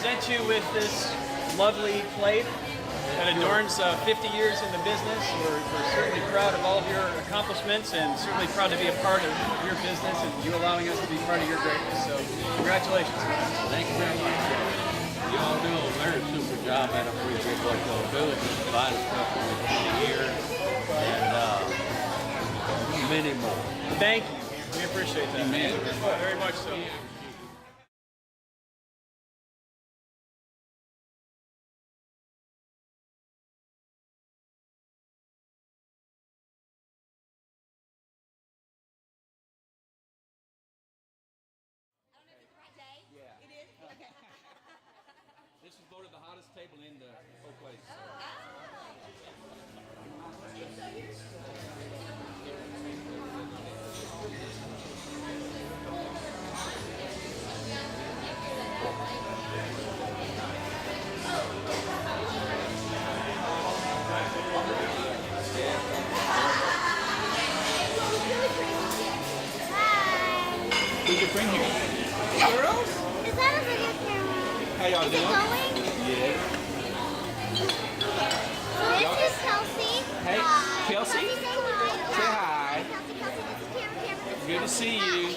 present you with this lovely plate that adorns 50 years in the business. We're certainly proud of all of your accomplishments and certainly proud to be a part of your business and you allowing us to be part of your greatness. So congratulations. Thank you very much. Y'all do a very super job and I appreciate what y'all do. It's provided stuff for me 20 years and many more. Thank you. We appreciate that. Amen. Very much so. This is voted the hottest table in the whole place. Who's your friend here? Girls? Is that a video camera? How y'all Is doing? it going? Yeah. This is Kelsey. Hey, Hi. Kelsey? Kelsey, say hi. Say hi. Kelsey, this is Cameron. This is Good to see you.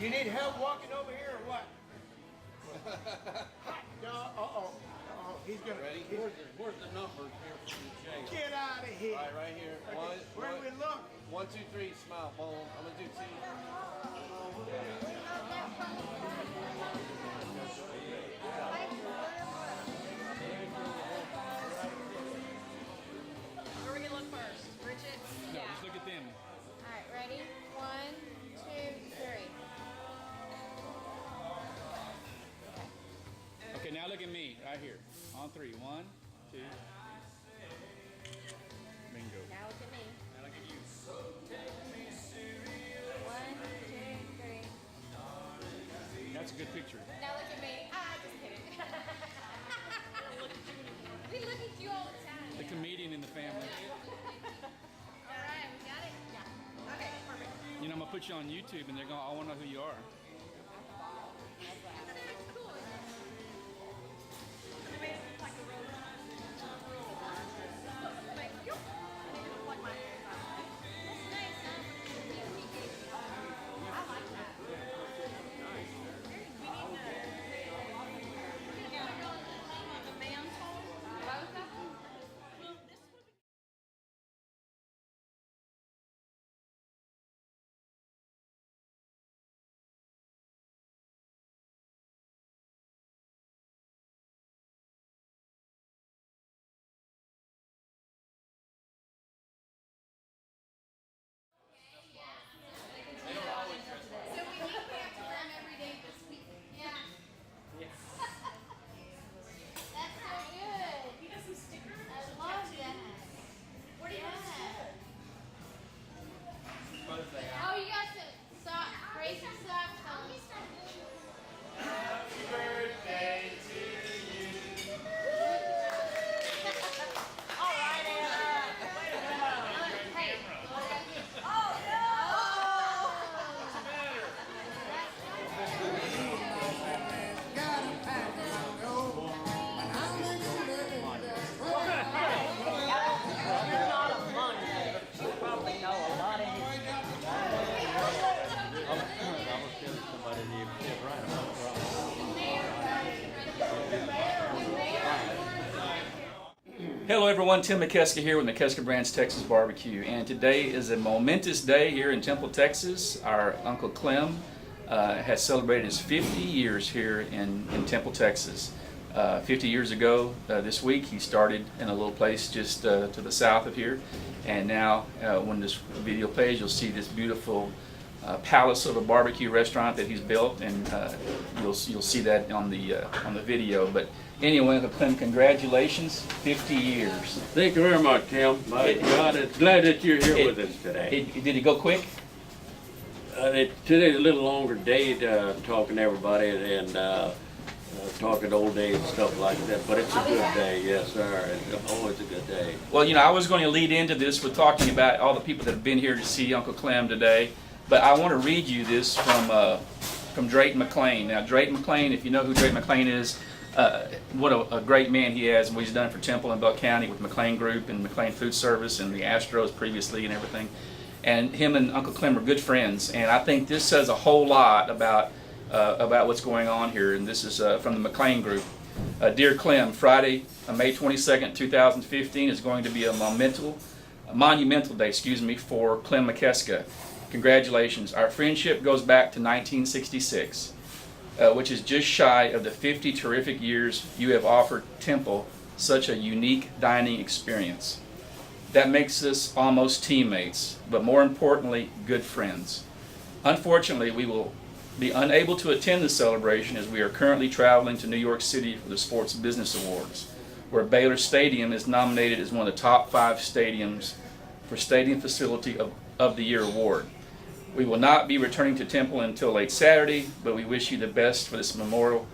You need help walking over here or what? No, he's gonna. Ready? Where's the numbers here for the change? Get out of here. All right, right here. Okay, where do we look? 1, 2, 3, smile, boom. I'm gonna do 2. Where are we gonna look first? Bridget? No, just look at them. All right, ready? 1, 2, 3. Okay, now look at me right here. On 3. 1, 2. Bingo. Now look at me. Now look at you. 1, 2, 3. That's a good picture. Now look at me. Just kidding. We look at you all the time. The comedian in the family. All right, we got it? Yeah. Okay, perfect. You know, I'm gonna put you on YouTube and they're gonna all wanna know who you are. and you sit right up front. Hello everyone, Clem Mikeska here with Mikeska Brands Texas Barbecue, and today is a momentous day here in Temple, Texas. Our Uncle Clem has celebrated his 50 years here in Temple, Texas. 50 years ago this week he started in a little place just to the south of here, and now when this video plays you'll see this beautiful palace of a barbecue restaurant that he's built, and you'll see that on the video. But anyway, Uncle Clem, congratulations, 50 years. Thank you very much, Tim. My God, it's glad that you're here with us today. Did it go quick? Today's a little longer day talking to everybody and talking old days and stuff like that, but it's a good day, yes sir. It's always a good day. Well, you know, I was going to lead into this with talking about all the people that have been here to see Uncle Clem today, but I want to read you this from Drayton McLean. Now, Drayton McLean, if you know who Drayton McLean is, what a great man he has, and what he's done for Temple and Bell County with McLean Group and McLean Food Service and the Astros previously and everything. And him and Uncle Clem are good friends, and I think this says a whole lot about what's going on here. And this is from the McLean Group. Dear Clem, Friday, May 22nd, 2015 is going to be a monumental day, for Clem Mikeska. Congratulations. Our friendship goes back to 1966. Which is just shy of the 50 terrific years you have offered Temple such a unique dining experience. That makes us almost teammates, but more importantly, good friends. Unfortunately, we will be unable to attend the celebration as we are currently traveling to New York City for the Sports Business Awards, where Baylor Stadium is nominated as one of the top 5 stadiums for Stadium Facility of the Year award. We will not be returning to Temple until late Saturday, but we wish you the best for this memorial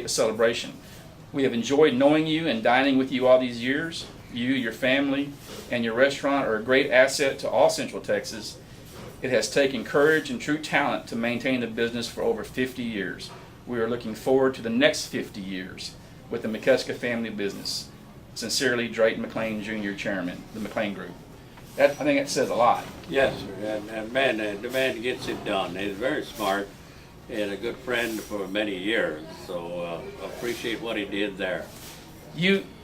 celebration. We have enjoyed knowing you and dining with you all these years. You, your family, and your restaurant are a great asset to all Central Texas. It has taken courage and true talent to maintain the business for over 50 years. We are looking forward to the next 50 years with the Mikeska family business. Sincerely, Drayton McLean Jr., Chairman, the McLean Group. I think that says a lot. Yes, sir. And man, the man gets it done. He's very smart and a good friend for many years. So appreciate what he did there.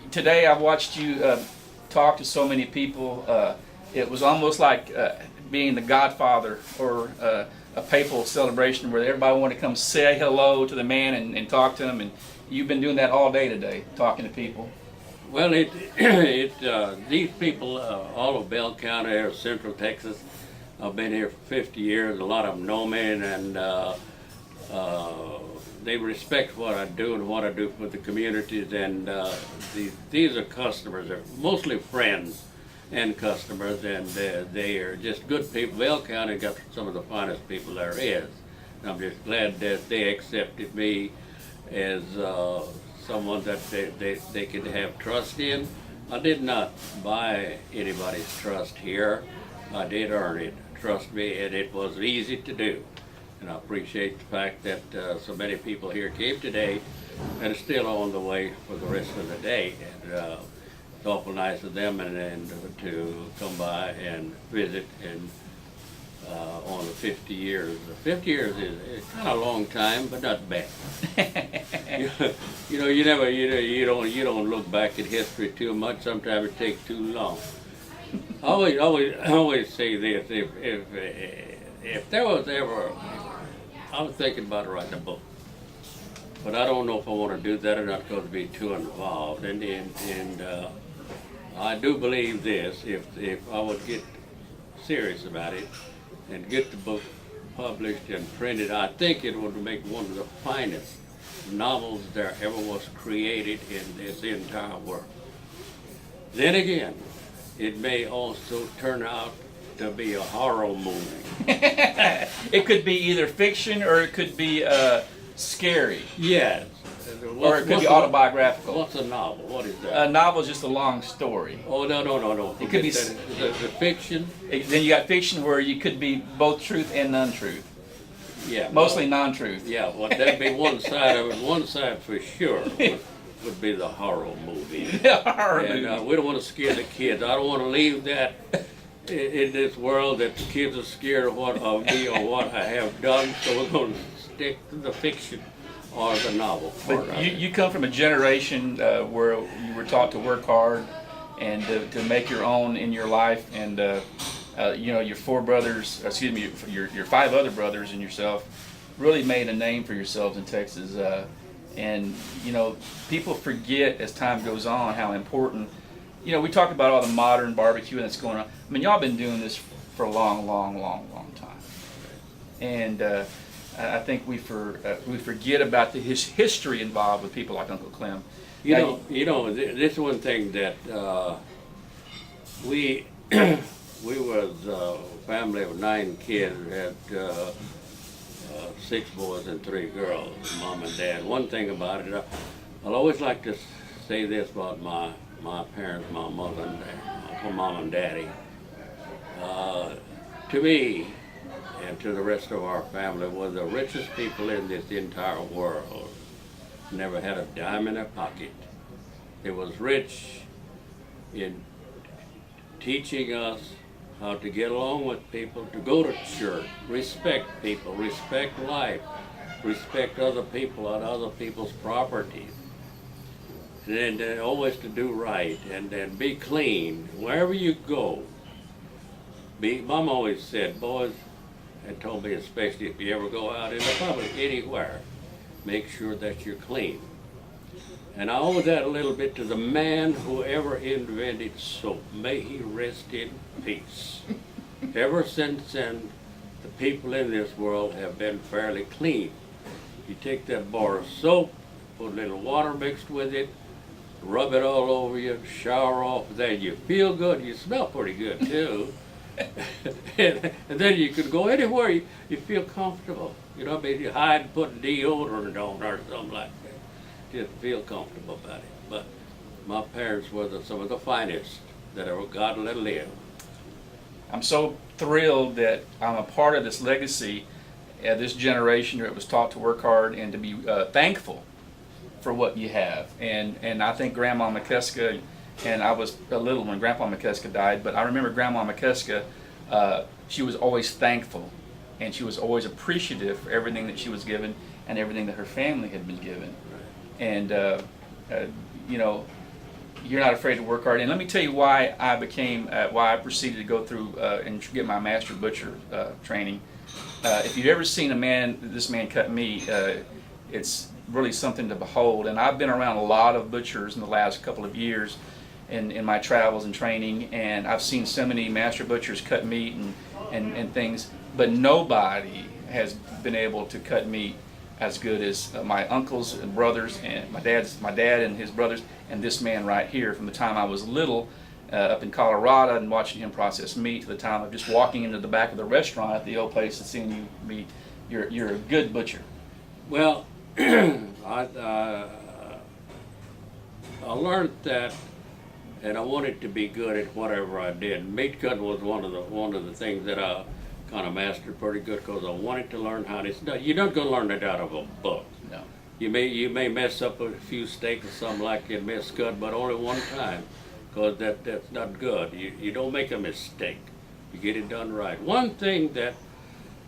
Today I've watched you talk to so many people. It was almost like being the godfather or a papal celebration where everybody wanted to come say hello to the man and talk to him. And you've been doing that all day today, talking to people. Well, these people, all of Bell County or Central Texas, I've been here for 50 years. A lot of them know me, and they respect what I do and what I do for the communities. And these are customers. They're mostly friends and customers, and they are just good people. Bell County got some of the finest people there is. And I'm just glad that they accepted me as someone that they could have trust in. I did not buy anybody's trust here. I did earn it. Trust me, and it was easy to do. And I appreciate the fact that so many people here came today and are still on the way for the rest of the day. And it's awful nice of them and to come by and visit and on the 50 years. 50 years is kind of a long time, but not bad. You don't look back at history too much. Sometimes it takes too long. I always say this: if there was ever, I was thinking about writing a book, but I don't know if I want to do that or not because it'd be too involved. And I do believe this: if I would get serious about it and get the book published and printed, I think it would make one of the finest novels there ever was created in this entire world. Then again, it may also turn out to be a horror movie. It could be either fiction or it could be scary. Yes. Or it could be autobiographical. What's a novel? What is that? A novel is just a long story. Oh, no. It could be the fiction. Then you got fiction where you could be both truth and non-truth. Yeah. Mostly non-truth. Yeah, well, that'd be one side of it. One side for sure would be the horror movie. Horror And movie. we don't want to scare the kids. I don't want to leave that in this world that the kids are scared of me or what I have done. So we're going to stick to the fiction or the novel part But of it. you come from a generation where you were taught to work hard and to make your own in your life, and you know, your four brothers, excuse me, your five other brothers and yourself really made a name for yourselves in Texas. And you know, people forget as time goes on how important. You know, we talk about all the modern barbecue that's going on. I mean, y'all been doing this for a long time, and I think we forget about the history involved with people like Uncle Clem. You Now, know, this is one thing that we we was a family of 9 kids. We had 6 boys and 3 girls, mom and dad. One thing about it, I'll always like to say this about my parents, my mother and dad, my mom and daddy. To me, and to the rest of our family, were the richest people in this entire world. Never had a dime in their pocket. They was rich in teaching us how to get along with people, to go to church, respect people, respect life, respect other people on other people's properties. And then always to do right, and then be clean wherever you go. Mom always said, boys, and told me especially if you ever go out in the public anywhere, make sure that you're clean. And I owe that a little bit to the man who ever invented soap. May he rest in peace. Ever since then, the people in this world have been fairly clean. You take that bar of soap, put a little water mixed with it, rub it all over you, shower off, then you feel good, you smell pretty good too. and then you could go anywhere you feel comfortable. You know, maybe you hide and put deodorant on or something like that. Just feel comfortable about it. But my parents were some of the finest that ever God let live. I'm so thrilled that I'm a part of this legacy, this generation that was taught to work hard and to be thankful for what you have. And I think Grandma Mikeska, and I was a little when Grandpa Mikeska died, but I remember Grandma Mikeska, she was always thankful, and she was always appreciative for everything that she was given and everything that her family had been given. And you know, you're not afraid to work hard. And let me tell you why I proceeded to go through and get my master butcher training. If you've ever seen this man cut meat, it's really something to behold. And I've been around a lot of butchers in the last couple of years in my travels and training, and I've seen so many master butchers cut meat and things, but nobody has been able to cut meat as good as my uncles and brothers and my dad and his brothers, and this man right here. From the time I was little up in Colorado and watching him process meat to the time of just walking into the back of the restaurant at the old place and seeing you meat, you're a good butcher. Well, I learned that, and I wanted to be good at whatever I did. Meat cutting was one of the things that I kind of mastered pretty good, because I wanted to learn how it's done. You're not going to learn it out of a book. No. You may mess up a few steaks or something like that, miscut, but only one time, because that's not good. You don't make a mistake. You get it done right. One thing that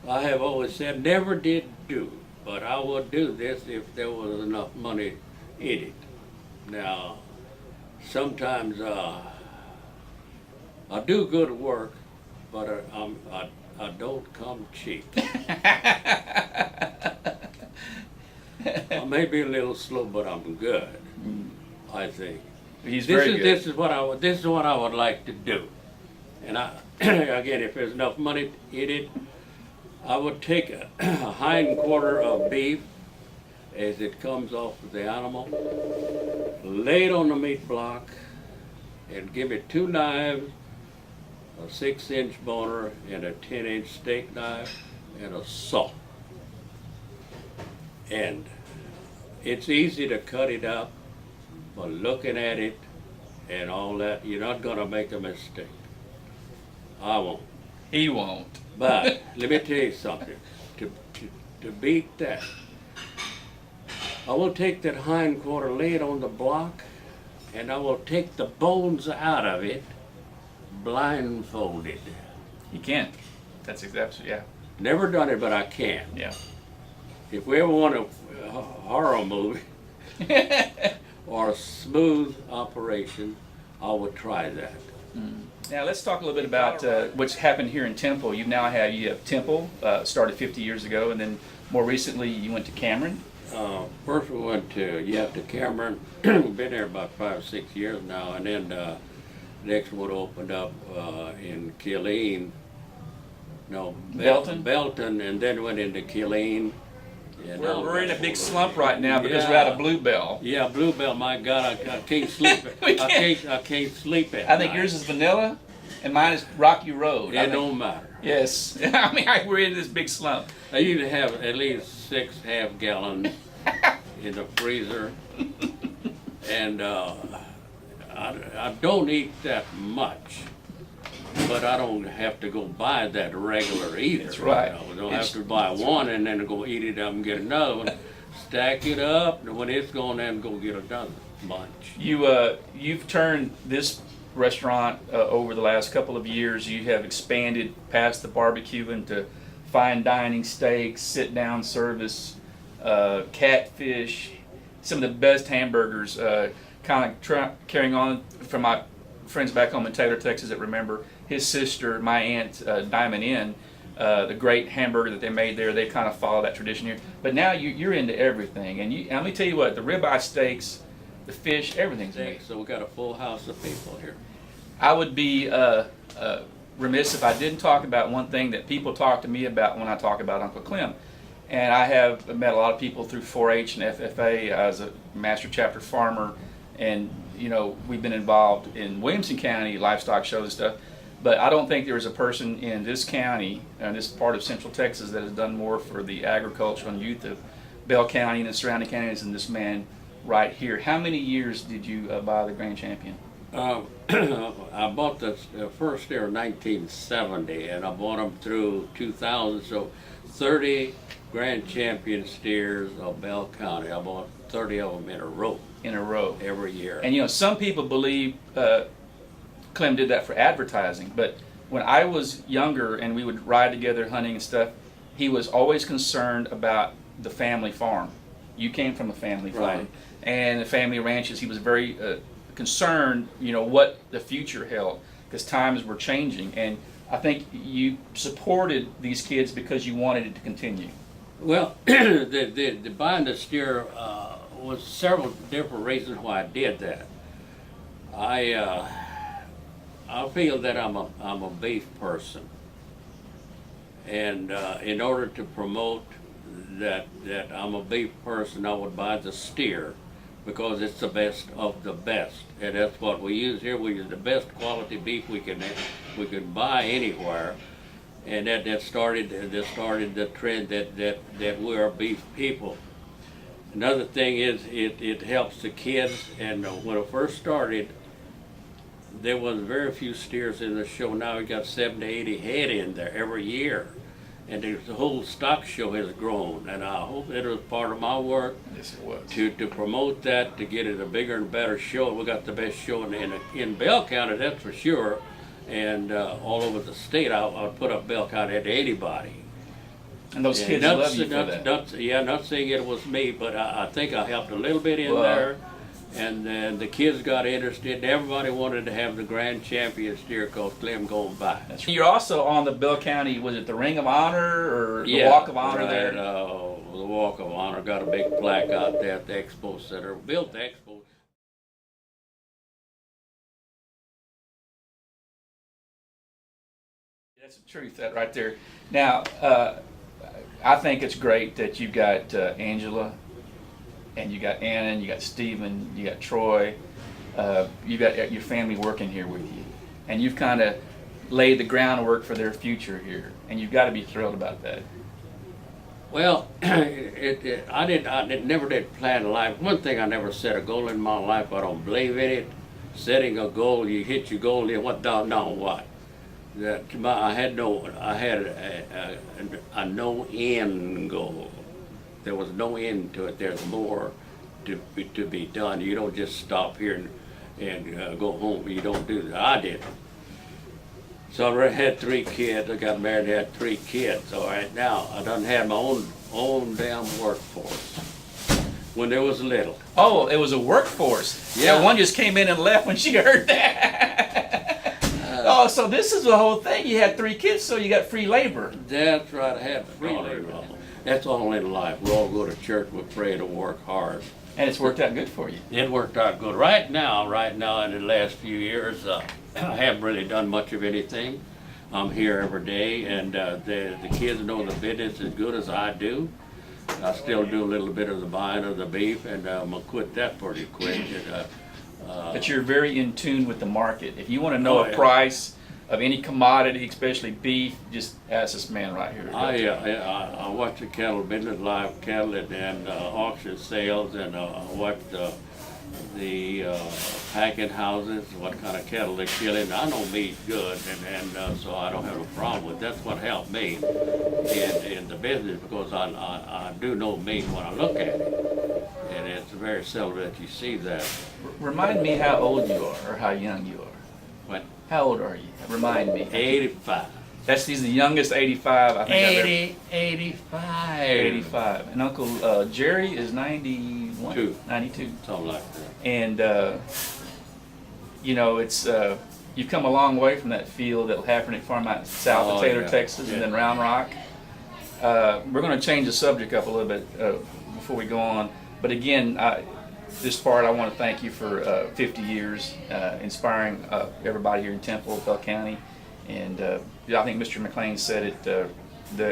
I have always said, never did do, but I would do this if there was enough money in it. Now, sometimes I do good work, but I don't come cheap. I may be a little slow, but I'm good. I think. He's very good. This is what I would like to do. And again, if there's enough money in it, I would take a hind quarter of beef as it comes off of the animal, lay it on the meat block, and give it 2 knives, a 6-inch boner, and a 10-inch steak knife, and a saw. And it's easy to cut it up, but looking at it and all that, you're not going to make a mistake. I won't. He won't. But let me tell you something. To beat that, I will take that hind quarter, lay it on the block, and I will take the bones out of it blindfolded. You can. That's exactly, yeah. Never done it, but I can. Yeah. if we ever want a horror movie or a smooth operation, I would try that. Now let's talk a little bit about what's happened here in Temple. You have Temple, started 50 years ago, and then more recently you went to Cameron. First we went to Cameron, been there about 5 or 6 years now, and then next one opened up in Killeen. No, Belton, and then went into Killeen. And We're in a big slump right now because we're out of Bluebell. Yeah, Bluebell. My God, I can't sleep. I can't sleep at I think night. yours is vanilla, and mine is Rocky Road. It don't matter. Yes, I mean we're in this big slump. I usually have at least 6 half-gallons in the freezer, and I don't eat that much, but I don't have to go buy that regular either. That's right. I don't have to buy one and then go eat it up and get another one. Stack it up, and when it's gone, then go get another bunch. You've turned this restaurant over the last couple of years. You have expanded past the barbecue into fine dining, steaks, sit-down service, catfish, some of the best hamburgers. Kind of carrying on from my friends back home in Taylor, Texas that remember his sister, my aunt, Diamond Inn, the great hamburger that they made there. They kind of follow that tradition here. But now you're into everything, and let me tell you what, the ribeye steaks, the fish, everything's amazing. So we got a full house of people here. I would be remiss if I didn't talk about one thing that people talk to me about when I talk about Uncle Clem. And I have met a lot of people through 4-H and FFA as a master chapter farmer, and we've been involved in Williamson County livestock shows and stuff. But I don't think there is a person in this county, this part of Central Texas, that has done more for the agriculture and youth of Bell County and the surrounding counties than this man right here. How many years did you buy the Grand Champion? I bought the first there in 1970, and I bought them through 2000. So 30 Grand Champion steers of Bell County. I bought 30 of them in a row. Every year. And some people believe Clem did that for advertising, but when I was younger and we would ride together hunting and stuff, he was always concerned about the family farm. You came from a family farm, Right. and the family ranches. He was very concerned, what the future held, because times were changing, and I think you supported these kids because you wanted it to continue. Well, the buying the steer was several different reasons why I did that. I feel that I'm a beef person, and in order to promote that I'm a beef person, I would buy the steer because it's the best of the best, and that's what we use here. We use the best quality beef we can buy anywhere, and that started the trend that we're beef people. Another thing is it helps the kids, and when it first started, there was very few steers in the show. Now we got 70 to 80 head in there every year, and the whole stock show has grown. And I hope it was part of my work. Yes, it was. To promote that, to get it a bigger and better show. We got the best show in Bell County, that's for sure, and all over the state. I'll put up Bell County to anybody. And those kids love you for that. Not saying it was me, but I think I helped a little bit in there. And then the kids got interested, and everybody wanted to have the Grand Champion steer called Clem going by. You're also on the Bell County, was it the Ring of Honor or the Walk of Honor there? The Walk of Honor. Got a big plaque out there at the Expo Center. Built the Expo. That's the truth, that right there. Now, I think it's great that you got Angela, and you got Anna, and you got Stephen, you got Troy, you got your family working here with you, and you've kind of laid the groundwork for their future here, and you've got to be thrilled about that. Well, I never did plan a life. One thing, I never set a goal in my life. I don't believe in it. Setting a goal, you hit your goal, then what? No, what? I had a no end goal. There was no end to it. There's more to be done. You don't just stop here and go home. You don't do that. I did. So I had 3 kids. I got married and had 3 kids. All right, now I done had my own own damn workforce when they was little. Oh, it was a workforce. Yeah. One just came in and left when she heard that. Oh, so this is the whole thing. You had 3 kids, so you got free labor. That's right, I had free labor. That's all in life. We all go to church, we pray to work hard. And it's worked out good for you. It worked out good. Right now in the last few years, I haven't really done much of anything. I'm here every day, and the kids know the business as good as I do. I still do a little bit of the buying of the beef, and I'm gonna quit that pretty quick. But you're very in tune with the market. If you want to know Oh, a yeah. price of any commodity, especially beef, just ask this man right here. I watch the cattle business, live cattle, and auction sales, and I watch the packing houses, what kind of cattle they're killing. I know meat's good, and so I don't have a problem with it. That's what helped me in the business, because I do know meat when I look at it, and it's very seldom that you see that. Remind me how old you are or how young you are. What? How old are you? Remind me. 85. He's the youngest 85 I think I've ever. 85. 85. And Uncle Jerry is 91? Two. 92. Something like that. And, you know, it's, you've come a long way from that field at Haffernick Farm out south of Taylor, yeah. Texas, Yeah. and then Round Rock. We're going to change the subject up a little bit before we go on. But again, this part, I want to thank you for 50 years, inspiring everybody here in Temple, Bell County. And I think Mr. McLean said it the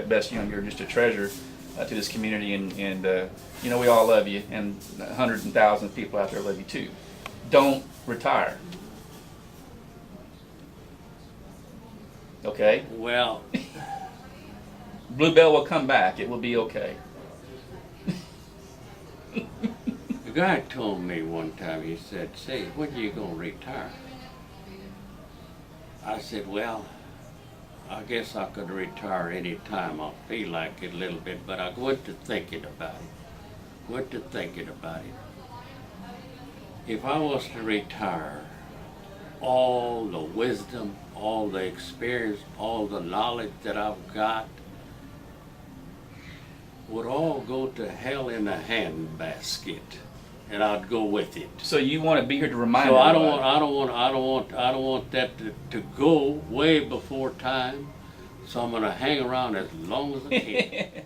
best. You're just a treasure to this community, and you know, we all love you, and hundreds and thousands of people out there love you too. Don't retire. Okay? Well, Bluebell will come back. It will be okay. the guy told me one time, he said, "Say, when are you going to retire?" I said, "Well, I guess I could retire any time I feel like it a little bit, but I went to thinking about it. If I was to retire, all the wisdom, all the experience, all the knowledge that I've got would all go to hell in a handbasket, and I'd go with it." So you want to be here to remind So I everybody. don't want that to go way before time. So I'm gonna hang around as long as I can.